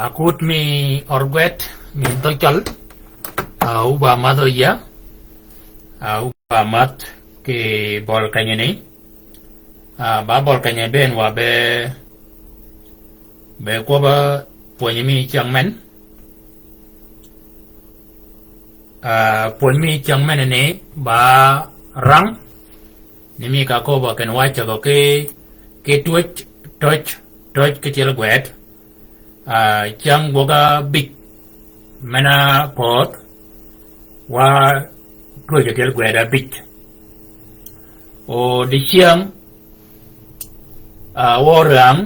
Akut mi orguet mi tochol uba mado ya uba mat ke bol kanya ni ba bol kanya ben wa be ko ba ponyi mi changmen ponyi mi changmen ni ba rang ni mi ka ko ba ken wa cha ko ke touch ke chel gwet chang boga big mana pot wa project ke gwet a big o di chiang wo rang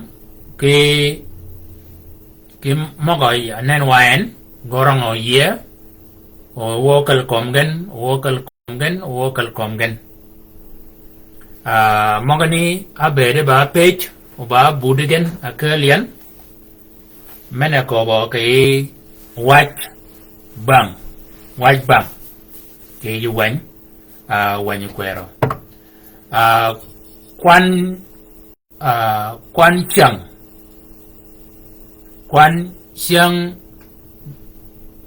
ke mogai nen wan gorang o ye o wokal komgen mogani abede ba page o ba budigen akalian mena ko bo ke watch bang ke yu wan yu kwero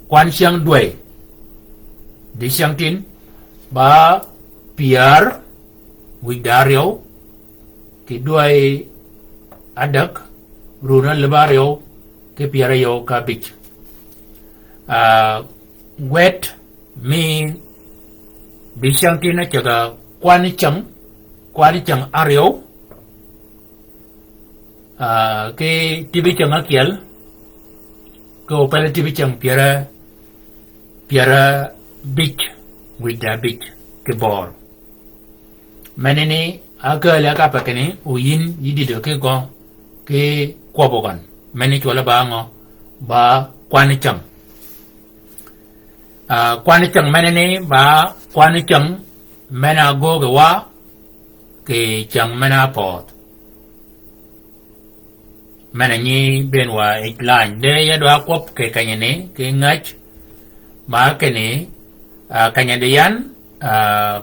quan xiang đuổi đi xiang tin ba piar widario ke đuổi adak runa lebario ke piarayo ka bich wet mi đi xiang tin na chaga quan chang ario cái tivi chang akiel ko pala tivi chang piara beach with the beach ke bor manene agala ka pakene uyin yidi do ke go ke kwabogan mani chola ba ngo ba kwani chang manene ba kwani chang mana go ga wa ke chang mana pot mana ni benwa iklan de ya do akop ke kanyane ke ngach ma ke ni kanyade yan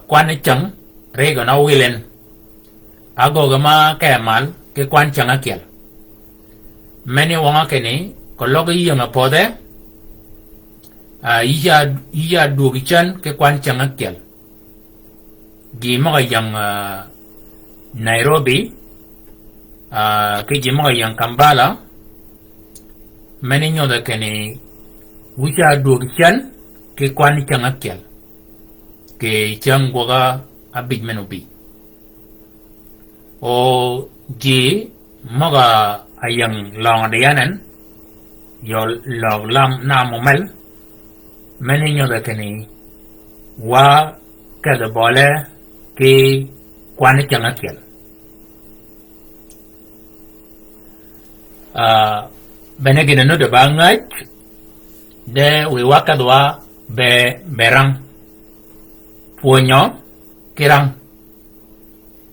kwan chang re go na wilen ago ga ma ke mal ke kwan chang akel mani wanga ke ni ko logo yanga pode iya du gichan ke kwan chang akel gi ma yang Nairobi ke jima yang Kampala mani nyoda kene wucha duogishan ke kwani chang akel ke chang goga abig menubi o ji maga ayang long dayanan yo log lam na momel mani nyoda kene wa kada bole ke kwani chang akel benegina no de bangat de we wakadwa berang puonyo kirang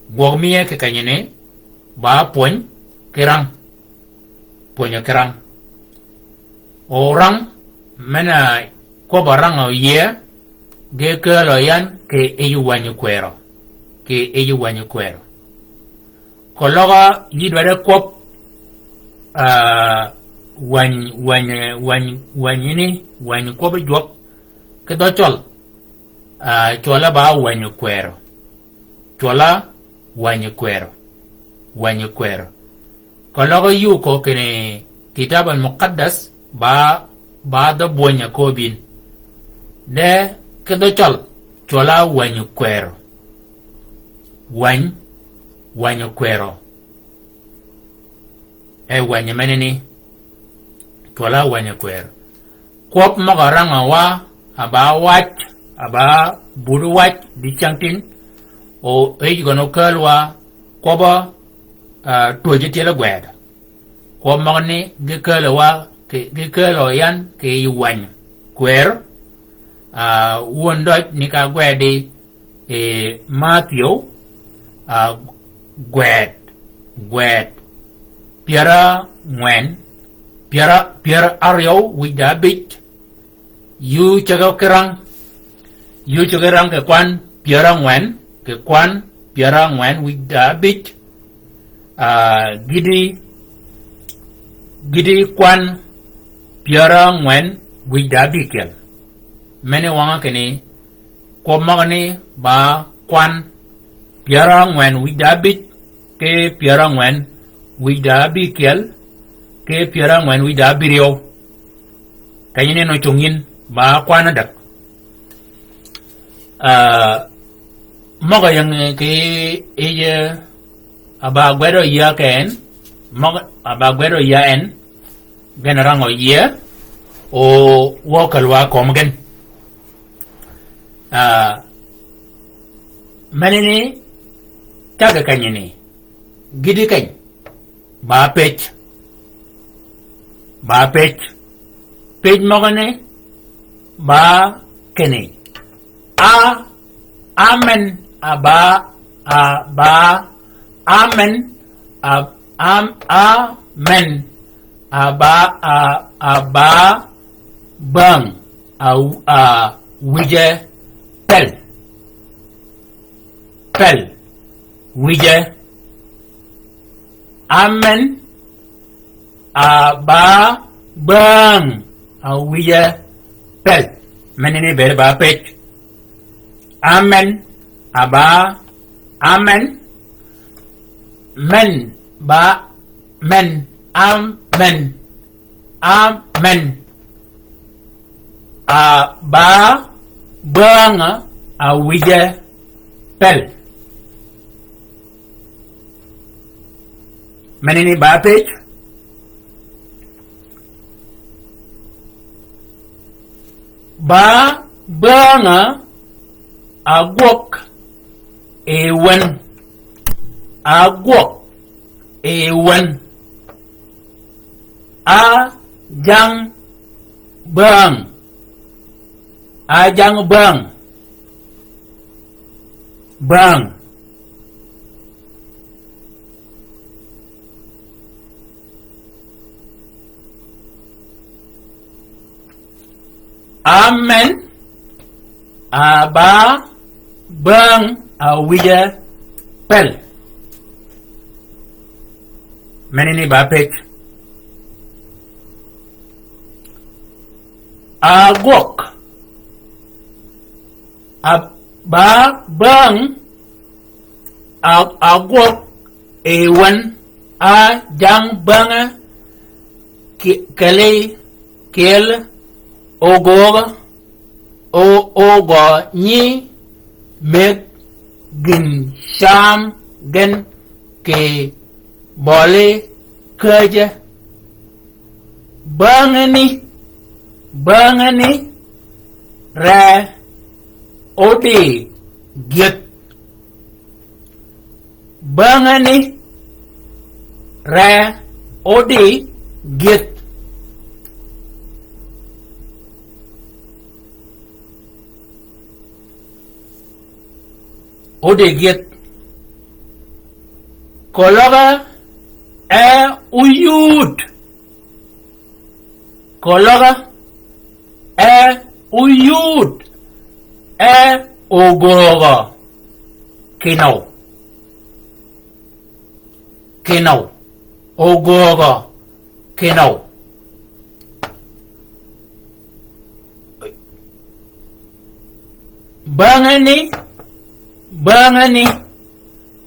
gogmie ke kanyene ba puon kirang puonyo kirang orang mena ko barang o ye ge ke loyan ke eyu wanyu kwero ko loga yidware kop wany ko ba jop ke do chol chola ba wany kwero ko logo yu ko kene kitab al muqaddas ba do bonya ko bin de ke do chol chola wany kwero wanya manini tola wanya kwero kwop magaranga wa aba buru watch di changtin o gono kalwa koba toje tela gweda ko magni ge kalwa ge kalo yan ke wanya kwero wondo ni ka gwedi Matthew gwed Piara ngwen piara ario with the bit yu chaga kerang ke kwan piara ngwen with the bit gidi kwan piara ngwen widabikel mene wanga kene ko magani ba kwan piara ngwen widabik ke piara ngwen widabikel ke piara ngwen widabirio kayine no chungin ba kwana dak maga yang ke eje aba gwero ya ken maga aba gwero ya en generango ya o wokalwa komgen manene taga kanyene gidi kany ba pech magane ba kene amen aba amen amen aba bang wije pel wije amen aba bang wije pel menene ber ba pech amen aba amen men ba men amen aba bang wije pel menene ba pech ba banga agwok ewen ajang bang amen aba bang wije pel menene ba pech agwok ba bang agwok ewan ajang banga kele kel ogo ni meg gin sham gen ke bole kerja bangani ra ode get bangani ra ode get kologa uyud ogoga kinau ogoga kinau bangani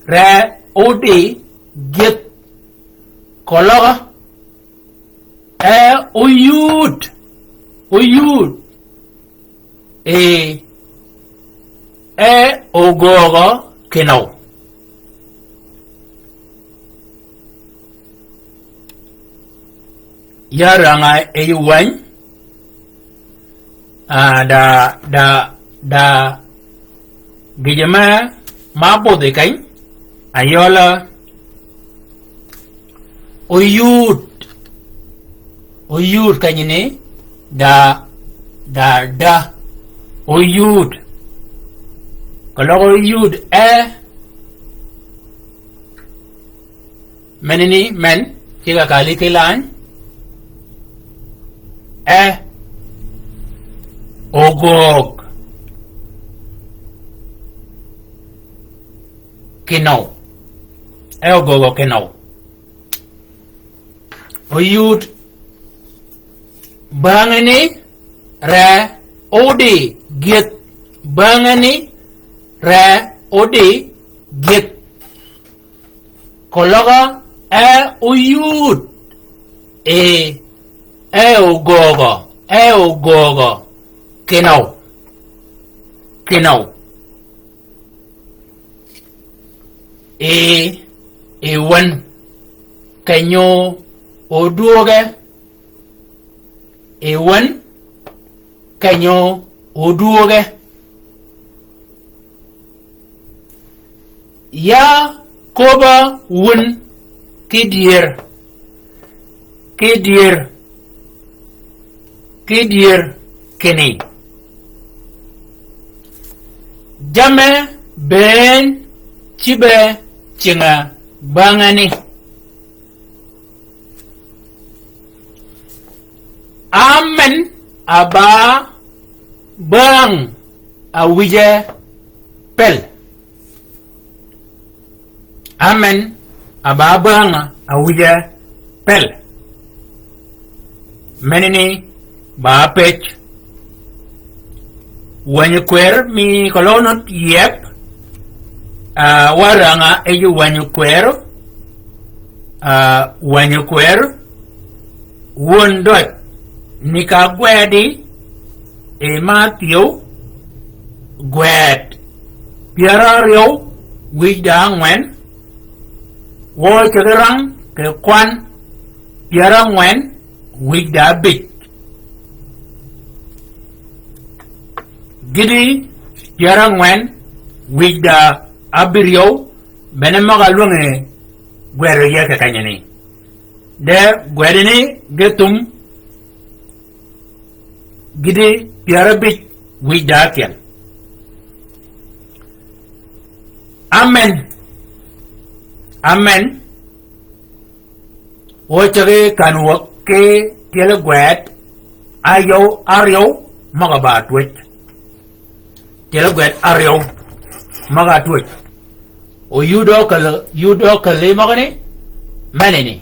ra odi get kologa uyud ogoga kinau yaranga eyuwan da gijama mabo de kain ayola uyud kanyine da uyud kalau uyud menini men tiga kali kelan ogog kinau ogogo kinau uyud bangani ra odi get bangani ra odi get kologa e uyud e ugogo kenau e wan kanyo oduoge e wan kanyo oduoge ya koba wun kidier kini jame ben chibe chinga bangani amen aba bang awije pel amen aba bang awije pel menini ba pech wanyukwer mi kolonot yep waranga eyu wanyukwer wondot nika gwedi e Matthew gwed piarario wida ngwen wo chagarang ke kwan piara ngwen wida bit gidi piara ngwen wida abirio benemaga lunge gwero yeke kanyani de gwedini getum gidi piara bit wida ken amen wochage kanwo ke tele gwet ario maga ba twet tele gwet ario maga twet o yudo kale magani manini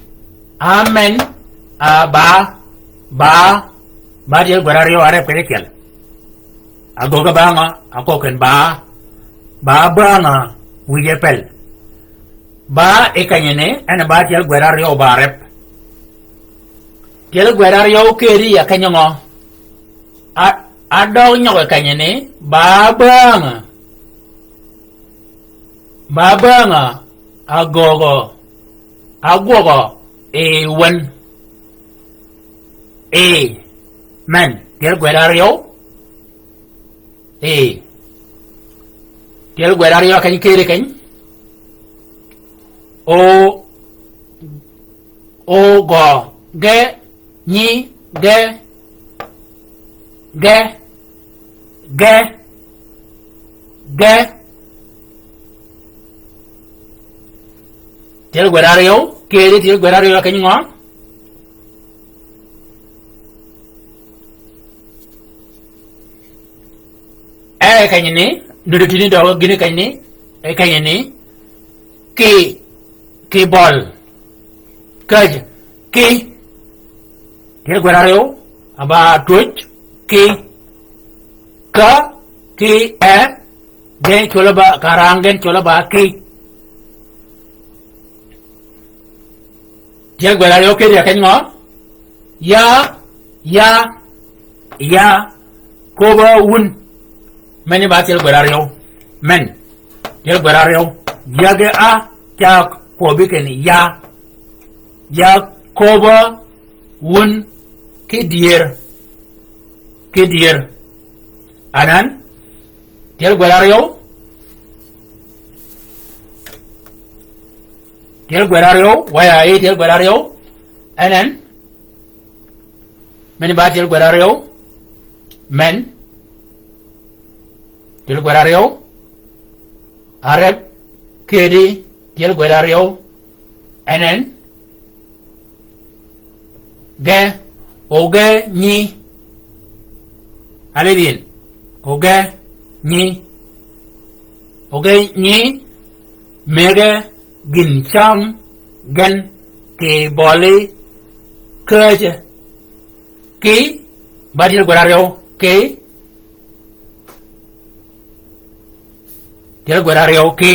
amen ba tele gwet ario are perekel agoga banga akoken ba banga wijepel ba ekanyene ana ba tele gwet ario ba rep tele gwet ario keri akanyongo adog nyoga kanyene ba banga agwogo wan man tele gwet ario tele gwet ario kany keri kany o go ge ni ge tele gwet ario keri tele gwet ario kany ngo kanyene nudutini do gini kanyene ki ball kaj ki tele gwet ario aba twitch ki den choloba karangen choloba ki tele gwet ario keri kany ngo ya koba wun meni ba tele gwet ario men tele gwet ario yage a cha kobiken ya koba wun kidier anan tele gwet ario waya tele gwet ario anan meni ba tele gwet ario men tele gwet ario arep kedi tele gwet ario anan oge ni alidin oge ni mege gin cham gen ke boli kaje ki batil guarario ki til guarario ki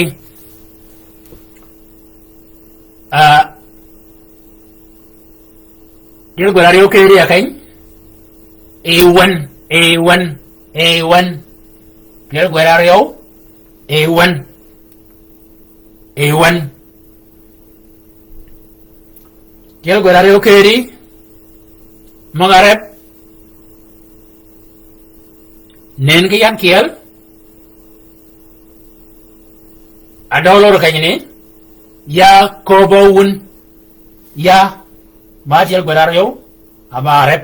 til guarario ki dia kan A1 til guarario A1 til guarario ki di magarep nen ke yan kiel adolor kanyene ya kobowun ya batil guarario abarep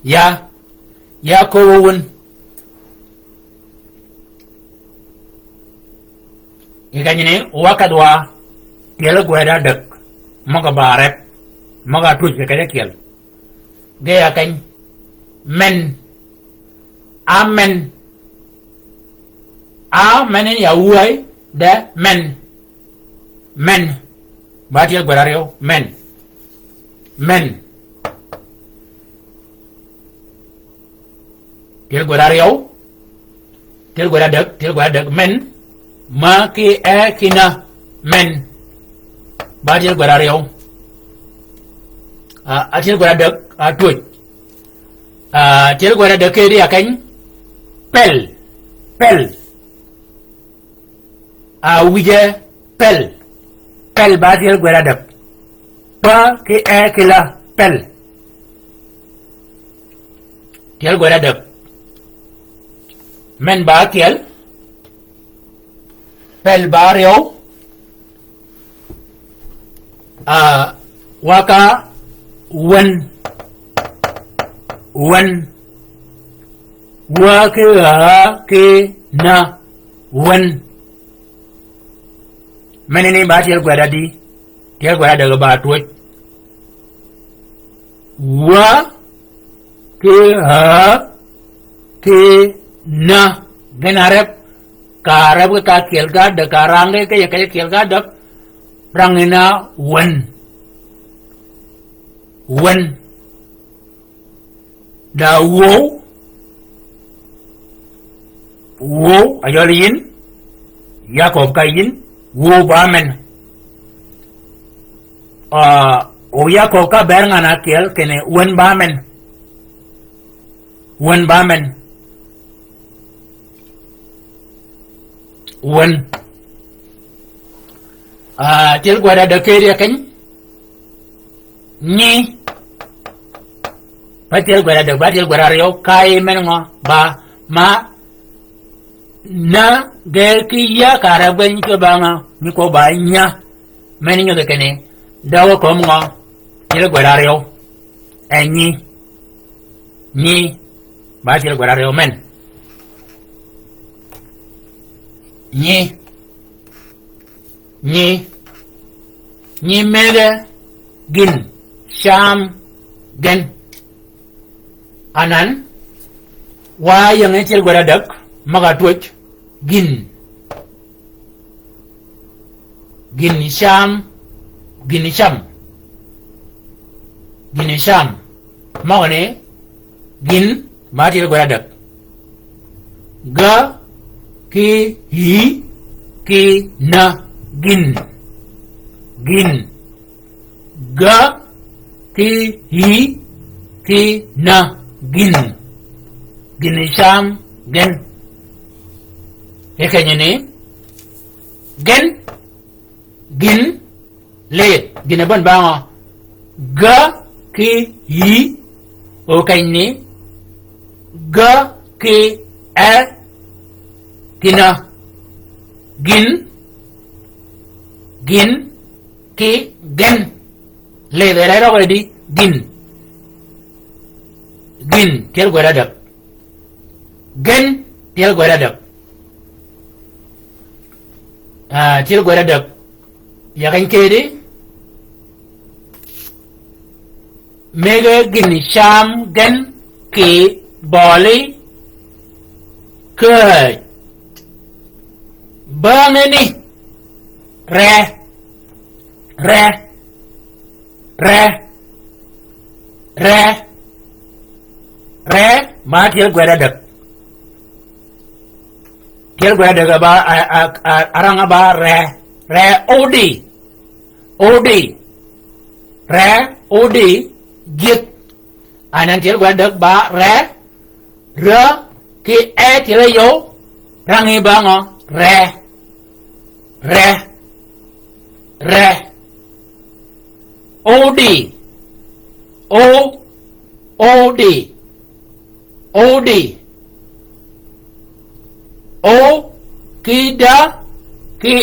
ya kobowun ikanyene wakadwa til guara dak maga barep maga tuj ke kaya kiel gaya kany men amen ya uai da men batil guarario men til guarario til guaradak men ma ki e kina men batil guarario atil guaradak tuj til guaradak ke dia kany pel wije pel batil guaradak pa ki e kila pel til guaradak men batil pel barrio waka wen wake ke na wen menene batil guaradi til guarada ba tuj wa ke na genarep karab ka kielga de karange ke ya kielga dak rangina wen da wo ayolin yakob kayin wo bamen o yakob ka berngana kiel kene wen bamen til guada da keria kany ni batil guarario kai mengo ba ma na gerkiya karaben ke banga ni ko banya meninyo de kene dawo ko mo til guarario ni batil guarario men ni mege gin sham gen anan wa yang til guaradak maga tuj gin sham maone gin batil guaradak ga ki hi ki na gin ga ki hi ki na gin sham gen ekanyene gin let gina ban ba ga ki hi o kayne ga ki a kina gin ki gen le vera ro di gin til guaradak gen til guaradak til guaradak ya kan kede mega gin sham gen ki boli ke bangeni re re ba tiel gwera dak tiel gwera dak ba aranga ba re odi re odi git anan tiel gwera dak ba re ki tiel yo rangi ba ngo re odi o kida ki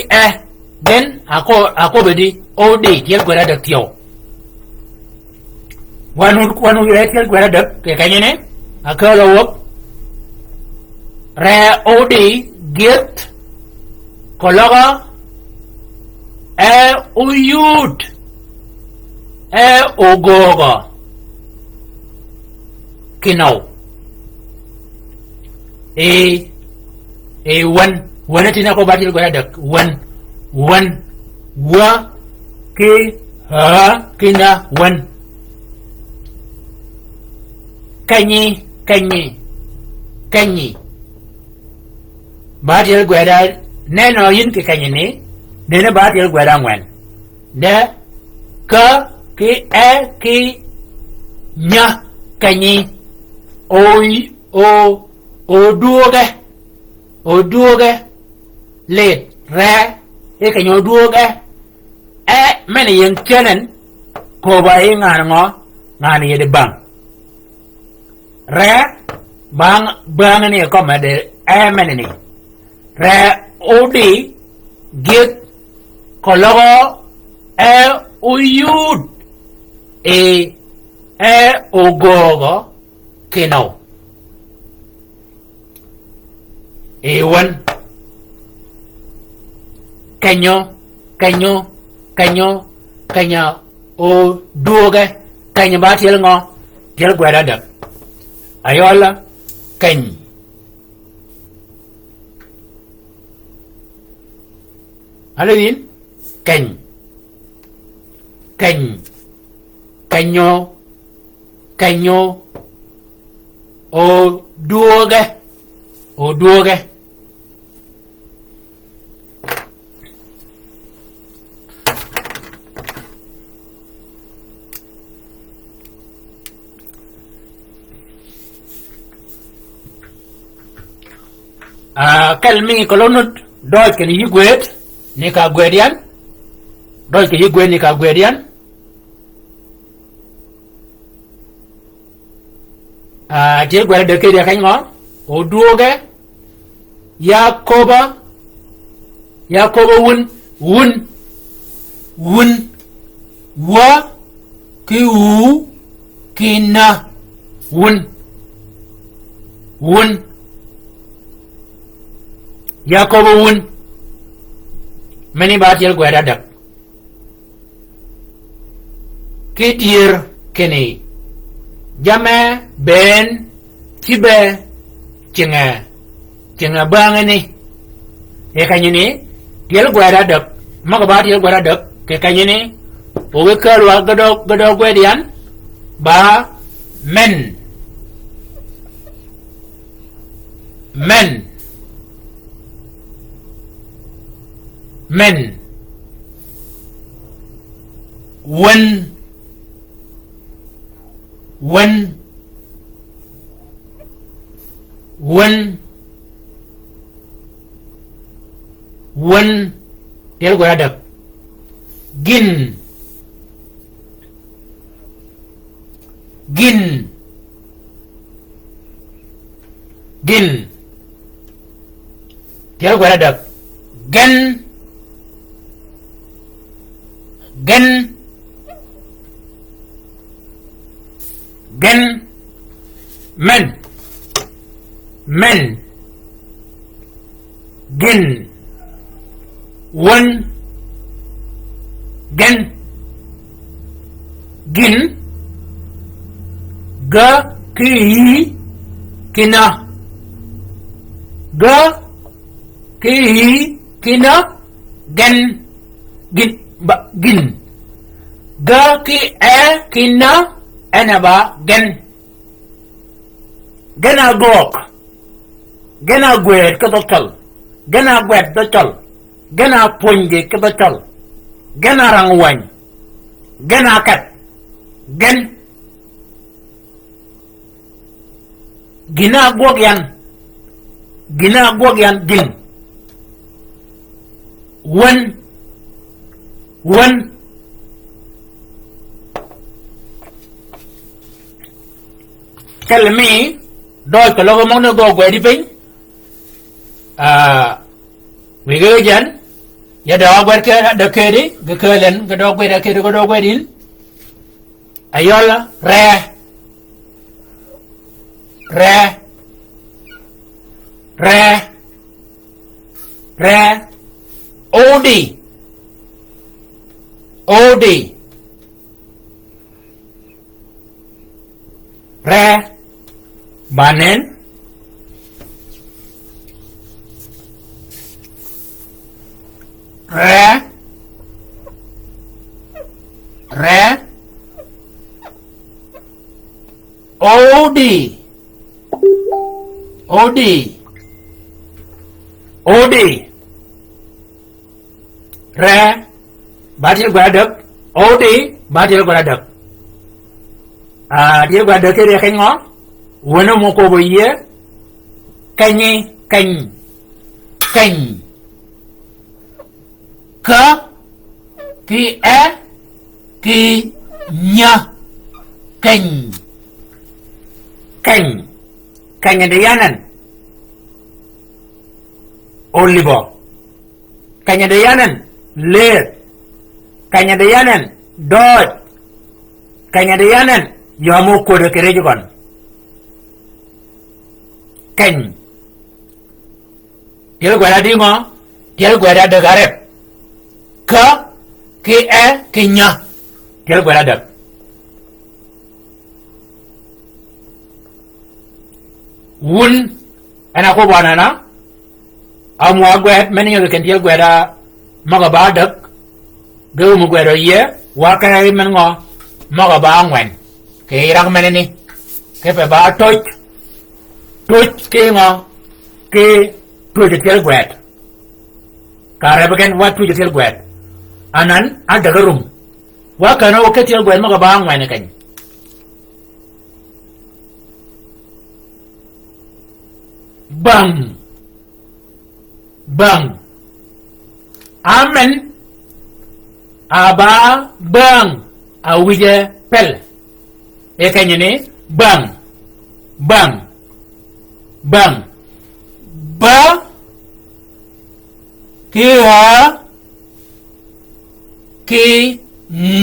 then ako bedi odi tiel gwera dak tio wanu tiel gwera dak ke kanyene akalo wop re odi git kologa uyud ogoga kinau wan tina ko batil gwera dak wan wa ki ha kina wan kanyi batil gwera neno yin ki kanyi ni nene batil gwera ngwan de ka ki ki nya kanyi oduoge let re kanyi oduoge mene yen chenen ko ba ngani yede bang re bang ni ko mede mene ni re odi git kologo uyud ogogo kinau wan kanyo o duoge kanyo ba tiel gwera dak ayola kanyi alin kanyo o duoge kalmi kolonut doj ke yigwet ni ka gwedian doj ke yigwet ni ka gwedian tiel gwera de ke dia kanyo oduoge yakoba wun wa ki kina wun yakoba wun many ba tiel gwera dak kidir kene jame ben tibe chenga bangani kanyini tiel gwera dak magaba tiel gwera dak ke kanyini owe kalwa gado gwedian ba men wan tiel gwera dak gin tiel gwera dak gen men gin one gin ga ki kina ga ki kina gen gin ga ki kina ana ba gen gena gok gena gwet ka to chol gena gwet do chol gena ponje ka to chol gena rangwan gena kat gen gina gok yan ding wen tell me do ko logo mo no go gwe di pin we go jan ya do gwe ke do ke di ke len ke do gwe da ke do gwe din ayola re odi re banen re odi re batil gua dek odi batil gua dek dia gua dek dia kengo wono moko boye kany ka ki nya kany ada yanan olibo kany ada yanan ler kany ada yanan dot kany ada yanan yamu ko de kere jugon kany tiel gwa dingo tiel gwa de garep ka ki nya tiel gwa de wun ana ko banana amwa gwet meni yo ken tiel gweda maga badak go mu gweda ye wa ka men ngo maga ba ngwen ke irang meneni ke pe ba toch ke ngo ke tu je tiel gwet kare bagen wa tu je tiel gwet anan ada garum wa kana o ke tiel gwet maga ba ngwen kan bang amen aba bang awije pel e kanyene bang ba ki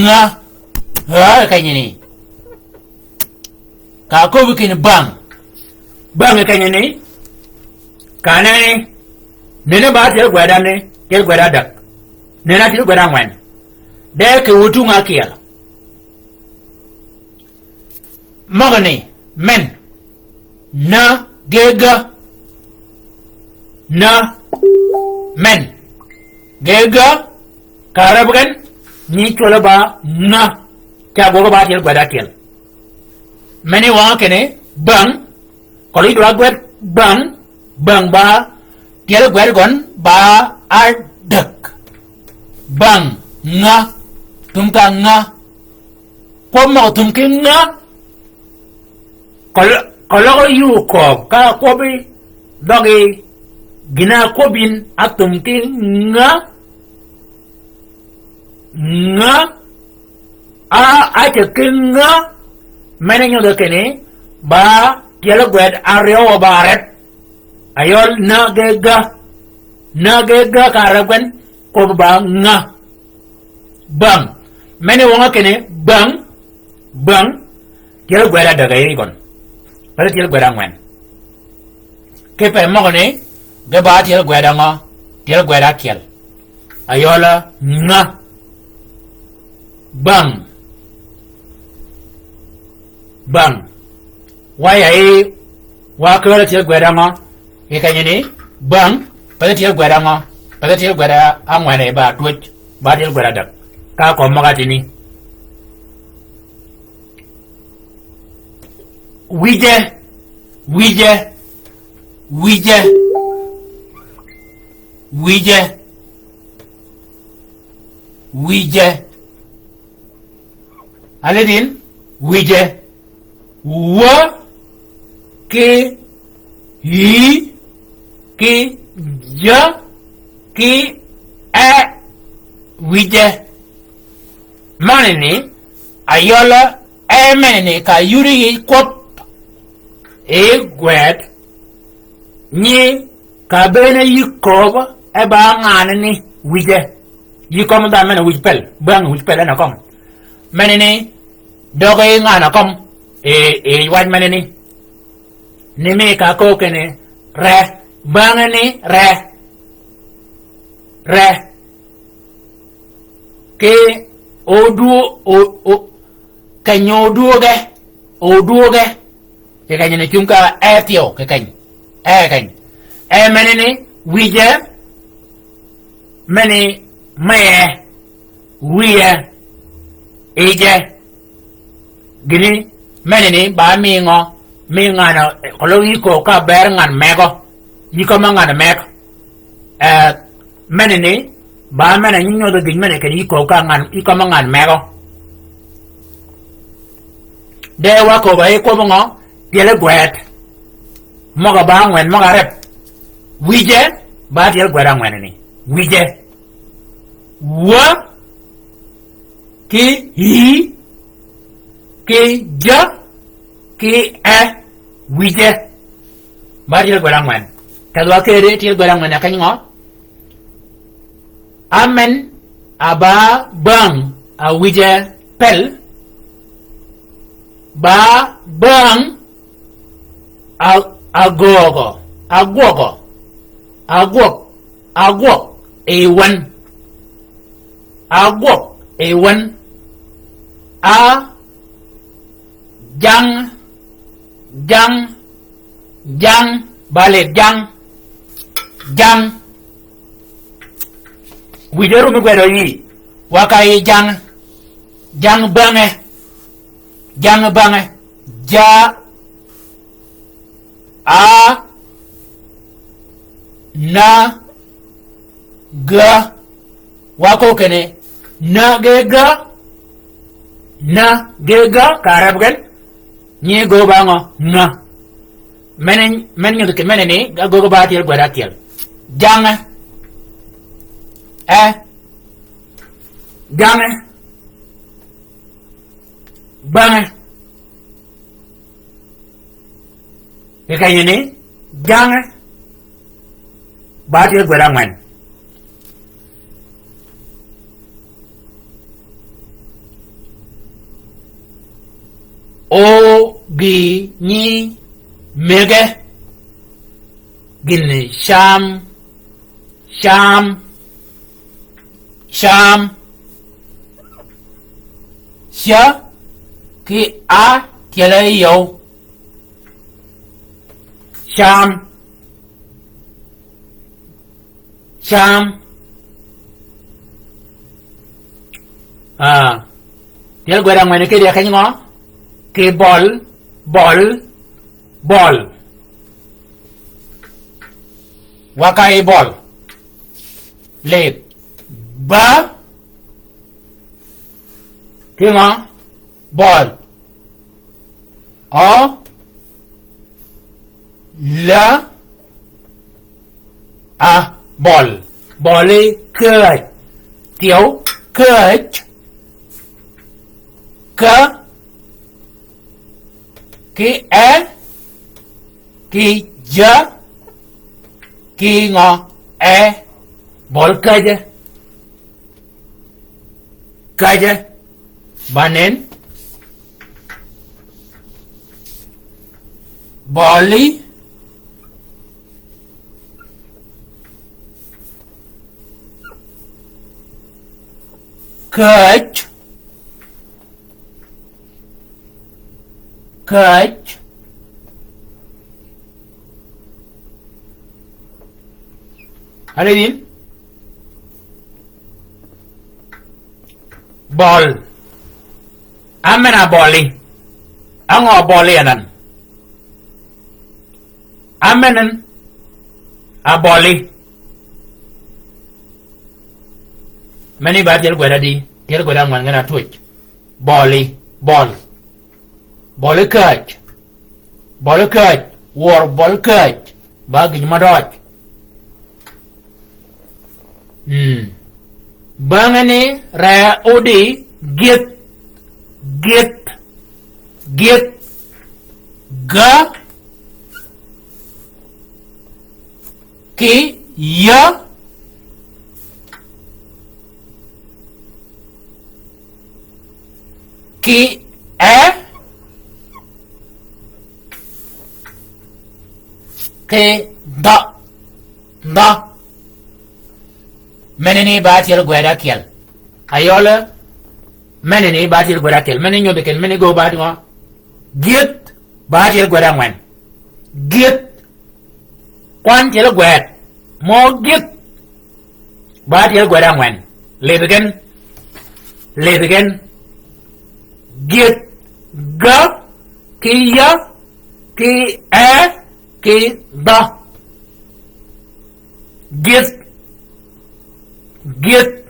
nga ha kanyene ka ko bikin bang kanyene kanane nene ba tel gwada ne tel gwada dak nena tel gwada ngwan de ke wutu ngakiel magane men na gega na men gega karabgan ni chola ba na kya goga ba tel gwada tel meni wa kene bang koli dwa gwet bang ba tiel gwer gon ba adak bang nga tumka nga pomo tumki nga kolo yu ko ka ko bi dogi gina ko bin atumki nga a ke nga menenyo de kene ba tiel gwer aryo baret ayol nagega karagwen ko ba nga bang mene wonga kene bang tiel gwera daga yigon pare tiel gwera ngwen ke pe mogone ge ba tiel gwera nga tiel gwera kiel ayola nga bang waya e wa kala tiel gwera nga e kanyene bang pada tiel gwada ngo pada tiel gwada angwane ba twitch ba tiel gwada dak ka ko magati ni wije wije wije wije aledin wije wa ke hi ke ja ke a wije manini ayola emene ka yuri kop e gwet ni ka bene yikob e ba ngani wije yikom da mena wujpel bang wujpel na kom menene doge ngana kom e wan menene ni me ka ko kene re bangani re ke odu o kanyo oduoge ke kanyene chunka etio ke kany menene wije mene meye wiye ije gini menene ba mi ngana kolo yiko ka ber ngan mego yiko mangana mego menene ba mena nyinyo do gin mene ke yiko ka ngan yiko mangan mego de wa ko ba ko ngo tiele gwet moga ba ngwen moga rep wije ba tiele gwera ngwen ni wije wa ki hi ki ja ki a wije ba tiele gwera ngwen kalwa kere tiele gwera ngwen ka ngo amen aba bang a wije pel ba bang agwok ewan a jang bale jang wideru mi gwedo yi wakai jang bange ja a na ga wako kene na gega karab gan ni go bango na men nyu ke menene ga go ba tiel gwada tiel janga janga banga kayene janga ba tiel gwada ngwan o gi ni mege gini sham sha ki a tiele yo sham tiel gwada ngwan ke dia kanyo ke ball wakai ball le ba kinga ball o la a ball cười tiểu cười cơ cái é cái giờ cái ngọ bol kaje banen boli kach ada ini ball amena boli ango boli anan amenen a boli many ba tiel gwera di tiel gwera ngwan ngana twitch boli boli kach war bol kach ba gi madoj bangani ra odi get ga ki ya ki ke da menene batil gwada kel ayola menene batil gwada kel menene nyobe kel menene go badwa get batil gwada ngwan get kwan tel gwad mo get batil gwada ngwan lebegen get ga ki ya ki ki da get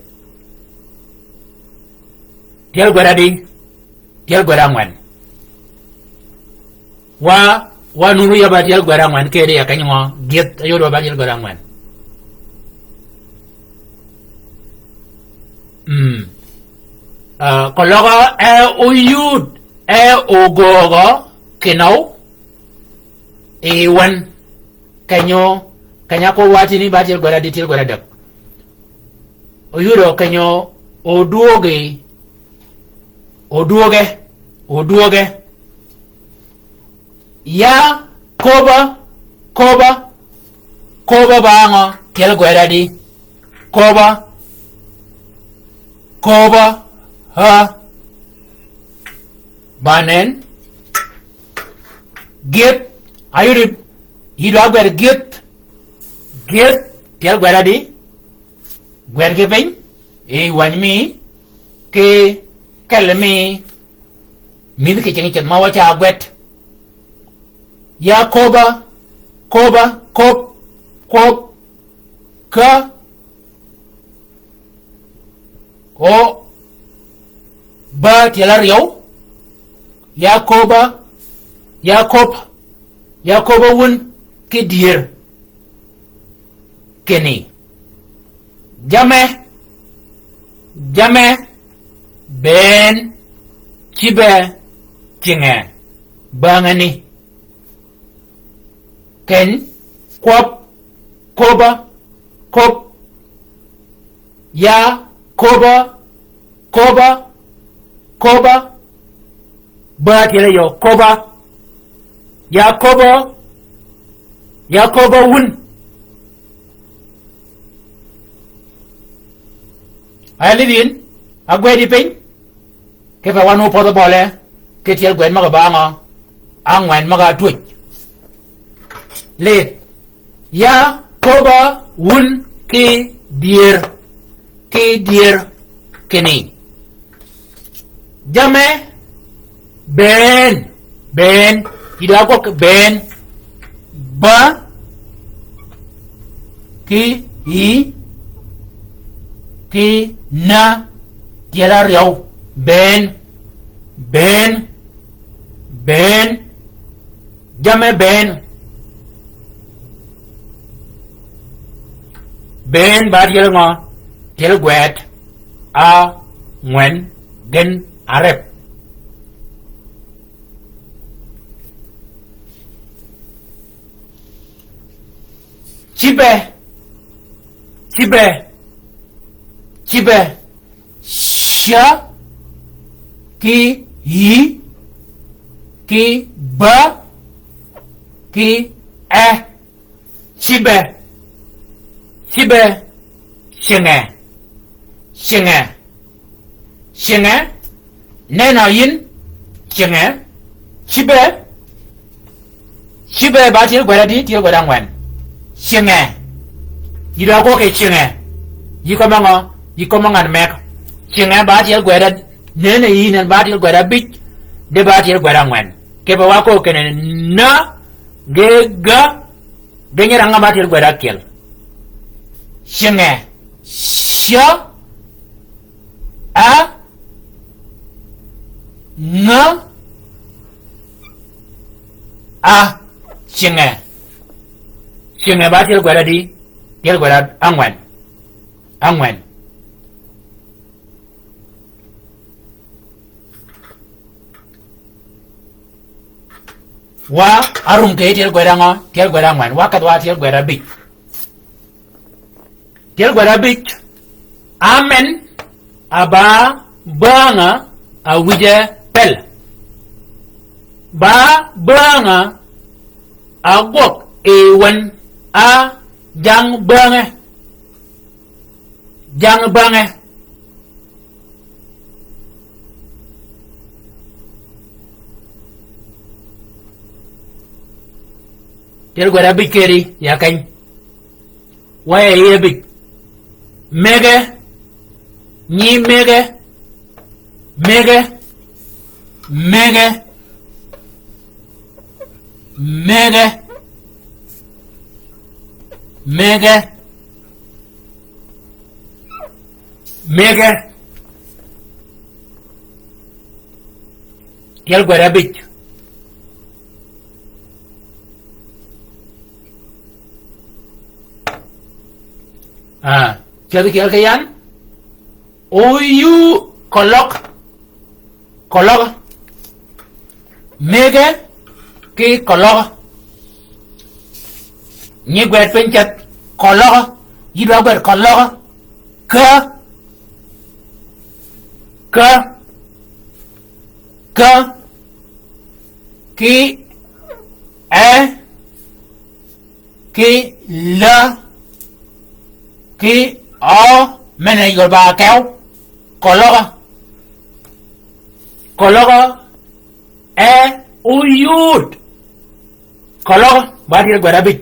tiel gwada di tiel gwada ngwan wa nuru ya ba tiel gwada ngwan kede ya kanyo get ayo do ba tiel gwada ngwan kologa uyud ogogo kinau wan kanya ko wati ni ba tiel gwada di tiel gwada dak oyudo kanyo oduoge ya koba bango tiel gwada di koba ha banen get ayuri hido agwer get tiel gwada di gwer ke piny wany mi ke kel mi midh ke chengi chet ma wacha gwet ya koba kop ka o ba tiela riyo ya koba wun ke dier keni jame ben chibe chinge bangani ken koba ya koba ba tele yo koba ya koba wun alidin agwedi pin ke fa wanu podo bole ke tiel gwen maga banga angwen maga tuj le ya koba wun ke dier keni jame ben ida ko ben ba ki na tiela riau ben jame ben ba tiel ngo tiel gwet a ngwen gen arep chibe sha ki ba ki chibe shinge nena yin shinge chibe ba tiel gwada di tiel gwada ngwen shinge yida ko ke shinge yikomangan mek shinge ba tiel gwada nena yin ba tiel gwada bich de ba tiel gwada ngwen ke ba wako kene na ge ga Dengar anga batil gwera kel. Shenge. Sha. A. Nga. A. Shenge. Shenge batil gwera di. Til gwera angwen. Angwen. Wa arum ke til gwera ngo. Til gwera angwen. Wa katwa til gwera big. Til gwera big. Amen. Aba. Banga. Awije pel. Ba. Banga. Agwok. Ewan. A. Jang bange. Jang bange. Til gwera big keri. Yakany. Waya ye big. Mege. Ni mege. Mege. Mege. Mege. Mege. Mege. Til gwera big. Jadi kial kayan. Oyu kolok. Kolok. Mege. Ki kolok. Ni gwet pencet. Kolok. Yidwa gwet kolok. Ka. Ka. Ka. Ki. E. Ki. La. Ki. O. Mene yol ba kéo. Kolok. Kolok. E. Uyud. Kolok. Batil gwera big.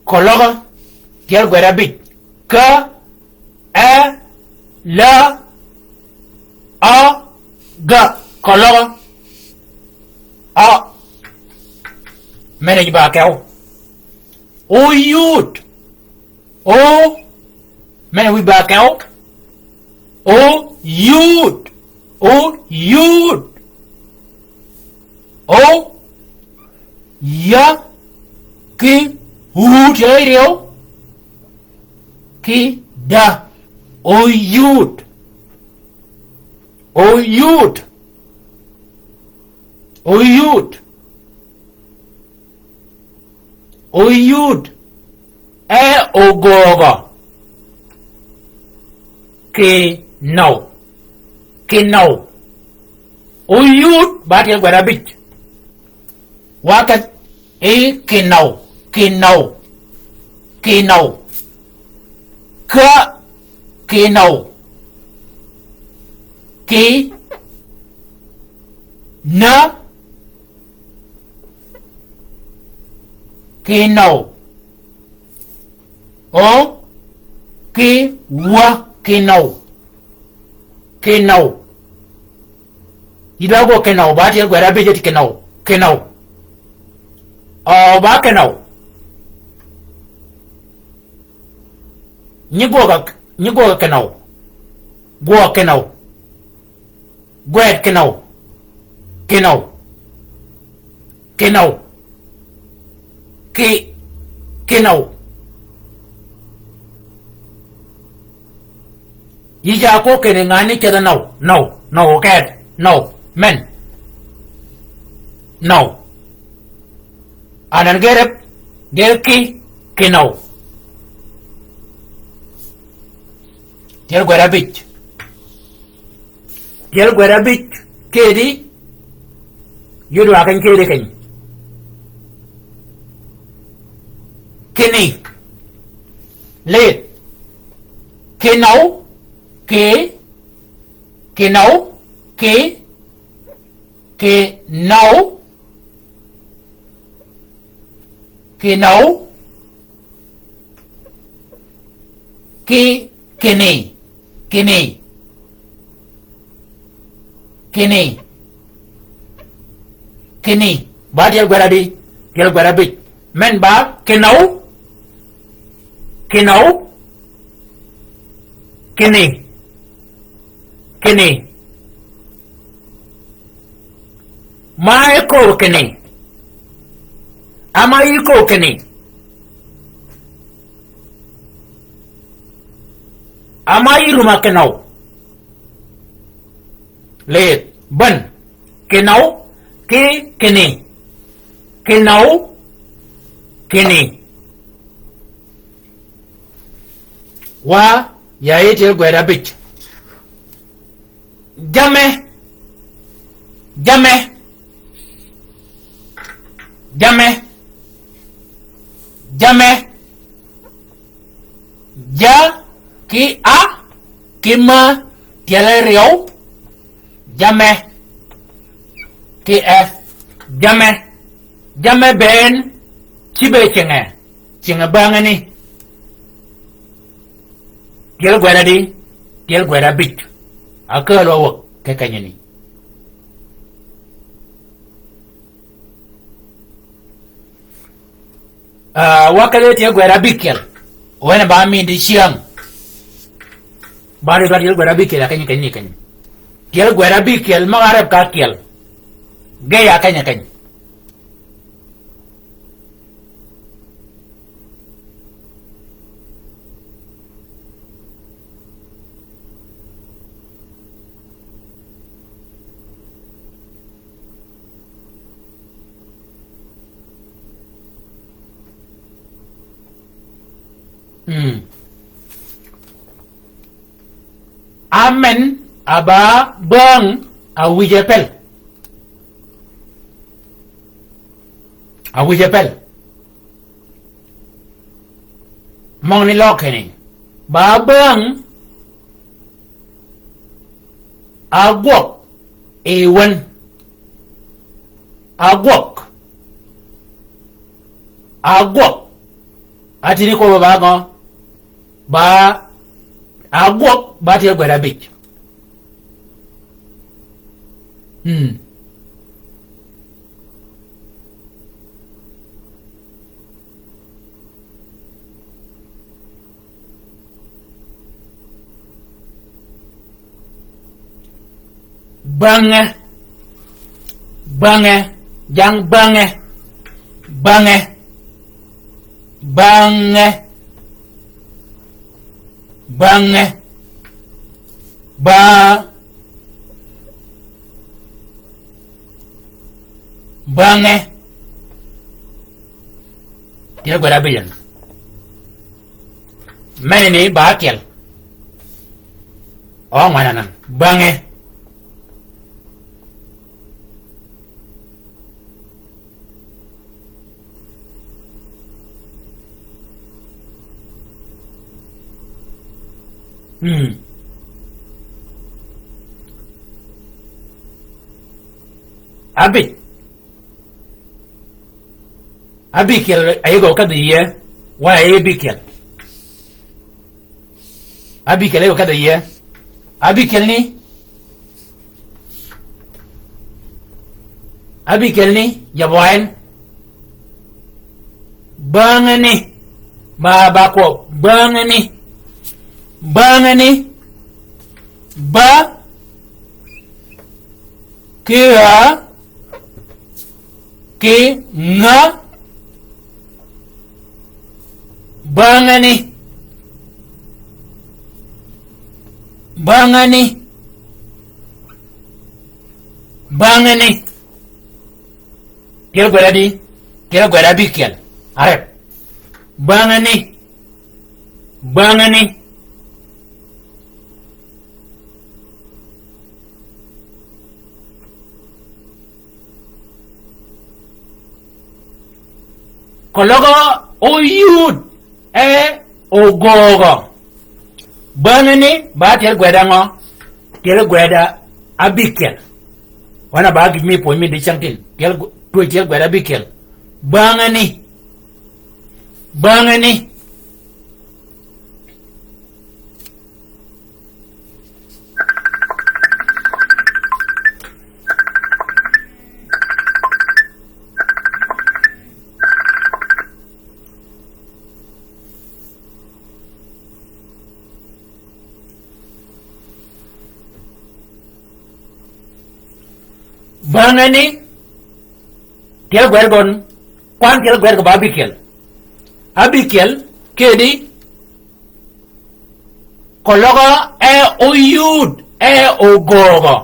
Kolok. Til gwera big. Ka. E. La. O. Ga. Kolok. O. Mene yol ba kéo. Uyud. O. Mene wi ba kéo. O. Yud. O. Yud. O. Ya. Ki. Hu chơi điếu. Ki. Da. O. Yud. O. Yud. O. Yud. O. Yud. E. Ogoga. Ki. No. Ki. No. O. Yud. Batil gwera big. Wakat. E. Ki. No. Ki. No. Ki. No. Ka. Ki. No. Ki. Na. Ki. No. O. Ki. Wa. Ki. No. Ki. No. Yidwa go ki. No. Batil gwera big. Ki. No. Ki. No. O. Ba. Ki. No. Ni go ki. No. Go ki. No. Gwet ki. No. Ki. No. Ki. No. Ki. Ki. No. Yija ko kene ngani keda no. No. No. Cat. No. Men. No. Anan gerep. Gerki. Ki. No. Til gwera big. Til gwera big. Kedi. Yudu akan kedi kany. Kini. Late. Kinau. Ki. Kinau. Ki. Kinau. Kinau. Ki. Kini. Kini. Kini. Kini. Batil gwera di. tiel gwera bit men ba kenau kene mai ko kene ama ko kene ama rumah kenau le ban kenau kene kenau kene wa ya yi tiel gwera bit jame ja ki a kima tiel riau jame ki jame ben chibe chenga bangani tiel gwera bit akalo wak kekanyani wakale tiel gwera bikel wena ba mi ndi siang bari tiel gwera bikel akanya tiel gwera bikel magarab ka kiel gaya akanya amen aba bang awijepel mong ni lokeni ba bang agwok ewen agwok atini ko ba go ba agwok ba tiel gwera bit bange jang bange ba bange tiel gwera biyan meni ba kiel o manana bange Abikel ayego kada ye wa abikel ayego kada ye abikel ni yaboen bangani ba ko bangani ba kia ki nga bangani tiel gwera bikel arep bangani kologo oyud ogogo bangani ba tiel gwera ngo tiel gwera abikel wana ba give me point me de chantin tiel gwera bikel bangani bangani tiel gwer gon kwan tiel gwer go abikel kedi kologa oyud ogogo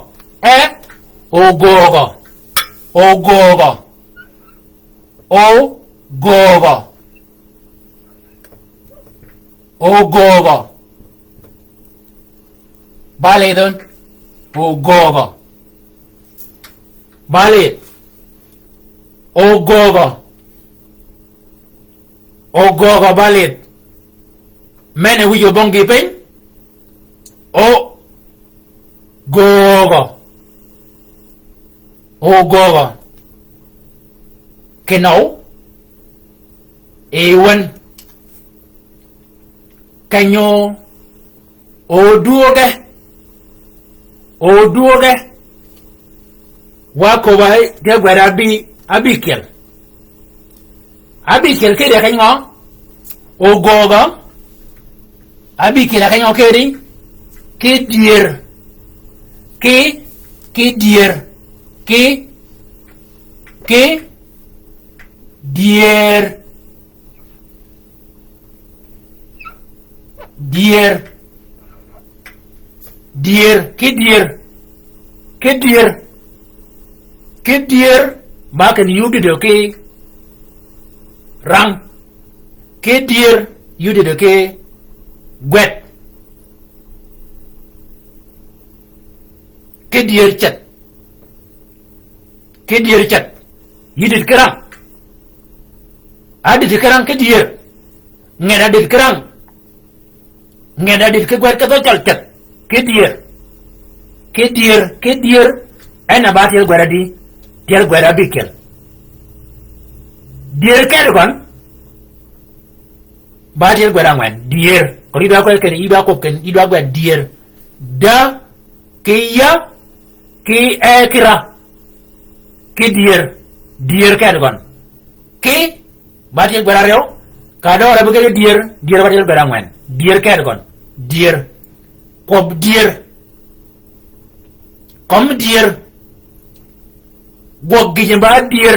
ogogo bale don ogogo bale ogogo bale mene wiyo bongi pen ogogo kenau ewan kanyo oduoge wako bai de gwera abikel kede kanyo ogogo abikel kanyo kedi kidier bakan yudi do ke rang kidier yudi do ke gwet kidier chat yidit kerang adit kerang kidier ngeda dit kerang ngeda dit ke gwet kato chal chat kidier ena batil gweradi tiel gwera bikel dier kergon batil gwera ngwen dier kori da ko ken iba ko ken iba gwa dier da kiya ki ekira ki dier kergon ki batil gwera reo kada ora bugele dier batil gwera ngwen dier kergon dier pop dier kom dier gog gijimba dier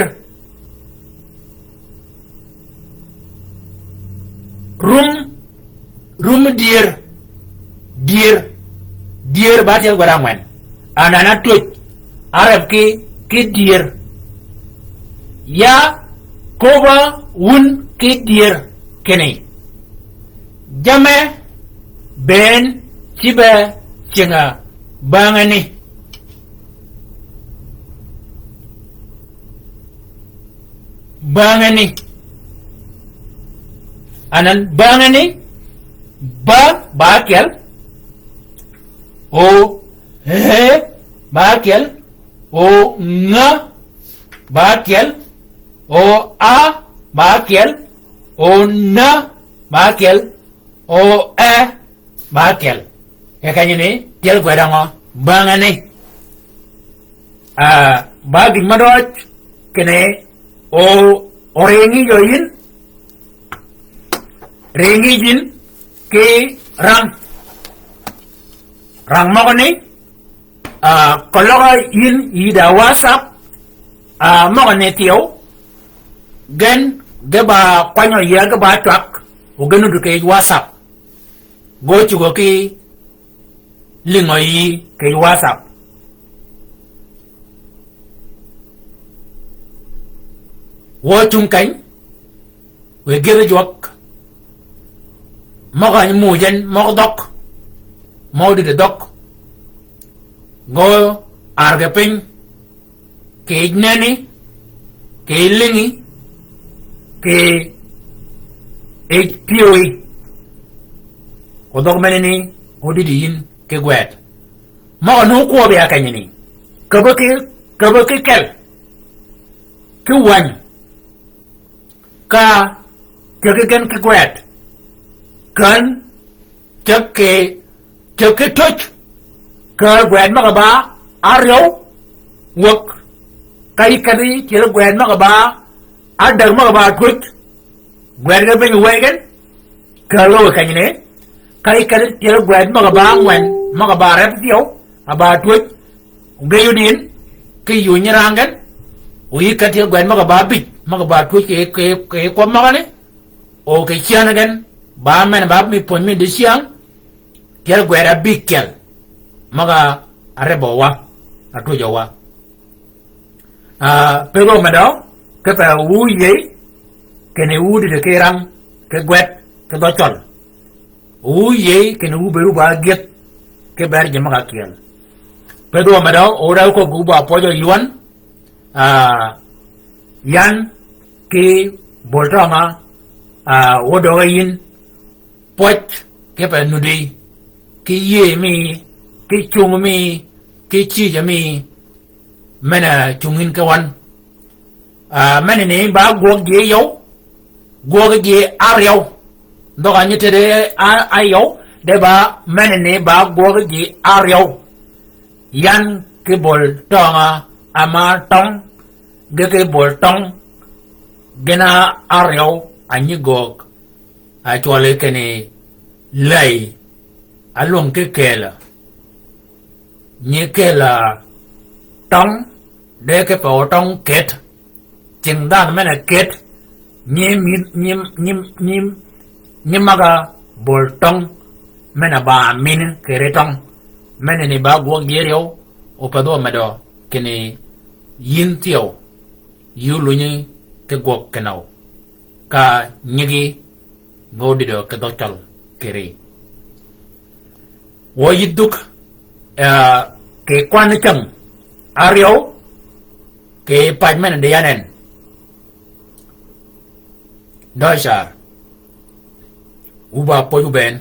rum dier batil gwera ngwen anana tuj arab ki dier ya koba wun ki dier kene jame ben cibe cinga bangani anan bangani bakel o he bakel o nga bakel o a bakel o na bakel o e bakel ya kanyene tiel gwedango bangani bagi madoj kene o rengi join rengi jin ke rang mogoni kologa yin ida whatsapp mogone tiyo gen geba kwanyo ya geba twak ugenu duke whatsapp go chugo ki lingo yi ke whatsapp wo chung cánh we gere jok moga mu jen mo dok mo de dok go arga pin ke nani ke lingi ke pioi o dog menini o didin ke gwet mo no ko be akanyini kabake kel ke wan ka jaga ke gwet kan ke touch ka gwet ma ba aryo wok kai kari ke gwet ma ba adar ma ba touch gwet ga ben wegen ka lo ka ni ne kai kari ke gwet ma ba ngwen ma ba rep dio aba touch be yudin ke yu nyirangan wi katil gwen maga ba bit maga ba tu ke ko magane o ke chiana gan ba men ba mi pon mi de siang kel gwera bikel maga arebo wa atu jawa pero mado ke pa wu ye ke ne wu de ke ram ke gwet ke do chol wu ye ke ne wu beru ba get ke ber je maga kiel pero mado ora ko gu ba pojo yuan yan ke boltama wodo yin poch ke pa nudi ke ye mi ke chung mi ke chi ja mi mena chungin ka wan mena ne ba go ge yo go ge ar yo do ga nyete de a yo de ba mena ne ba go ge ar yo yan ke bol tonga ama tong ge ke bol tong gena ar yo anyi gog a chole ke ne lay along ke kela nye kela tong de ke po tong ket ching dan mena ket nye maga bol tong mena ba min kere tong mena ni ba go gerio o pado mado kene yin tio yulu ni ke go kenau ka nyigi ngodido ke dotal kere wo yiduk ke kwan chang ario ke pajmen de yanen doisar uba poju ben